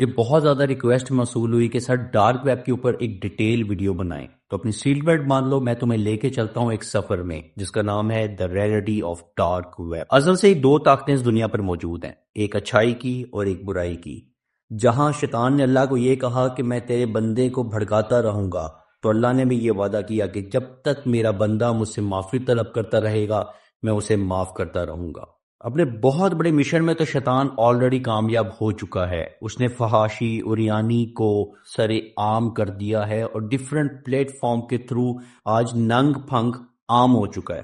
یہ بہت زیادہ ریکویسٹ موصول ہوئی کہ سر ڈارک ویب کے اوپر ایک ڈیٹیل ویڈیو بنائیں، تو اپنی سیٹ بیلٹ مان لو، میں تمہیں لے کے چلتا ہوں ایک سفر میں جس کا نام ہے the reality of dark web. اصل سے دو طاقتیں اس دنیا پر موجود ہیں، ایک اچھائی کی اور ایک برائی کی۔ جہاں شیطان نے اللہ کو یہ کہا کہ میں تیرے بندے کو بھڑکاتا رہوں گا، تو اللہ نے بھی یہ وعدہ کیا کہ جب تک میرا بندہ مجھ سے معافی طلب کرتا رہے گا میں اسے معاف کرتا رہوں گا۔ اپنے بہت بڑے مشن میں تو شیطان آلریڈی کامیاب ہو چکا ہے، اس نے فحاشی اوریانی کو سر عام کر دیا ہے اور ڈیفرنٹ پلیٹ فارم کے تھرو آج ننگ پھنگ عام ہو چکا ہے،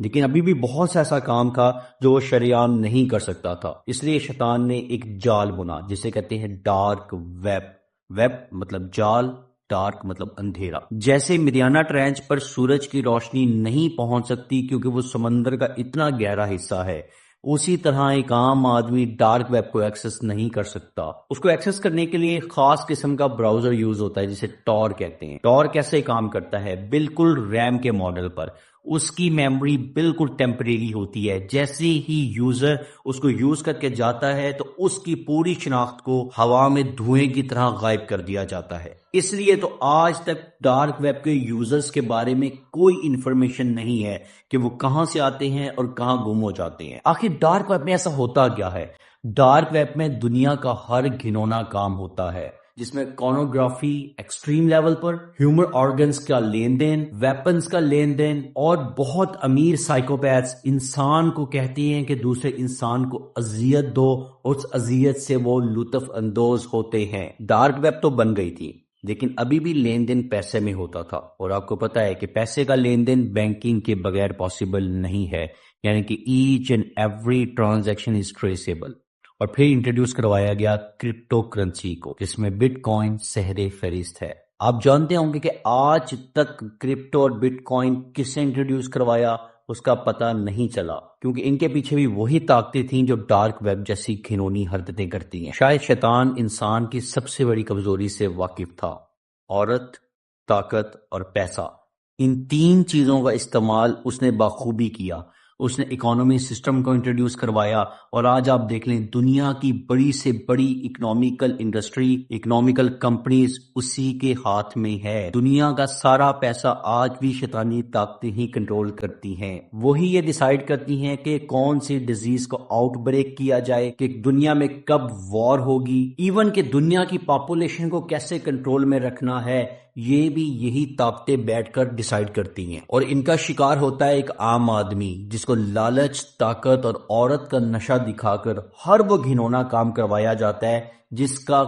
لیکن ابھی بھی بہت سا ایسا کام تھا جو وہ شریعام نہیں کر سکتا تھا۔ اس لیے شیطان نے ایک جال بنا جسے کہتے ہیں ڈارک ویب۔ ویب مطلب جال، ڈارک مطلب اندھیرا۔ جیسے مریانا ٹرینچ پر سورج کی روشنی نہیں پہنچ سکتی کیونکہ وہ سمندر کا اتنا گہرا حصہ ہے، اسی طرح ایک عام آدمی ڈارک ویب کو ایکسس نہیں کر سکتا۔ اس کو ایکسس کرنے کے لیے ایک خاص قسم کا براؤزر یوز ہوتا ہے جسے ٹور کہتے ہیں۔ ٹور کیسے کام کرتا ہے؟ بالکل ریم کے ماڈل پر۔ اس کی میموری بالکل ٹیمپریری ہوتی ہے، جیسے ہی یوزر اس کو یوز کر کے جاتا ہے تو اس کی پوری شناخت کو ہوا میں دھوئیں کی طرح غائب کر دیا جاتا ہے۔ اس لیے تو آج تک ڈارک ویب کے یوزرز کے بارے میں کوئی انفارمیشن نہیں ہے کہ وہ کہاں سے آتے ہیں اور کہاں گم ہو جاتے ہیں۔ آخر ڈارک ویب میں ایسا ہوتا کیا ہے؟ ڈارک ویب میں دنیا کا ہر گھنونا کام ہوتا ہے، جس میں کورنوگرافی ایکسٹریم لیول پر، ہیومن آرگنز کا لین دین، ویپنز کا لین دین، اور بہت امیر سائیکوپیتھس انسان کو کہتے ہیں کہ دوسرے انسان کو اذیت دو، اس اذیت سے وہ لطف اندوز ہوتے ہیں۔ ڈارک ویب تو بن گئی تھی لیکن ابھی بھی لین دین پیسے میں ہوتا تھا، اور آپ کو پتا ہے کہ پیسے کا لین دین بینکنگ کے بغیر پاسبل نہیں ہے، یعنی کہ each and every transaction is traceable. اور پھر انٹروڈیوس کروایا گیا کرپٹو کرنسی کو، جس میں بٹ کوائن سہر فہرست ہے۔ آپ جانتے ہوں گے کہ آج تک کرپٹو اور بٹ کوائن کس نے انٹروڈیوس کروایا اس کا پتہ نہیں چلا، کیونکہ ان کے پیچھے بھی وہی طاقتیں تھیں جو ڈارک ویب جیسی گھنونی حرکتیں کرتی ہیں۔ شاید شیطان انسان کی سب سے بڑی کمزوری سے واقف تھا، عورت، طاقت اور پیسہ۔ ان تین چیزوں کا استعمال اس نے بخوبی کیا۔ اس نے اکانومی سسٹم کو انٹروڈیوس کروایا، اور آج آپ دیکھ لیں دنیا کی بڑی سے بڑی اکنامیکل انڈسٹری، اکنامیکل کمپنیز اسی کے ہاتھ میں ہے۔ دنیا کا سارا پیسہ آج بھی شیطانی طاقتیں ہی کنٹرول کرتی ہیں۔ وہی یہ ڈیسائیڈ کرتی ہیں کہ کون سی ڈیزیز کو آؤٹ بریک کیا جائے، کہ دنیا میں کب وار ہوگی، ایون کہ دنیا کی پاپولیشن کو کیسے کنٹرول میں رکھنا ہے، یہ بھی یہی طاقتیں بیٹھ کر ڈیسائیڈ کرتی ہیں۔ اور ان کا شکار ہوتا ہے ایک عام آدمی، جس کو لالچ، طاقت اور عورت کا نشہ دکھا کر ہر وہ گھنونا کام کروایا جاتا ہے جس کا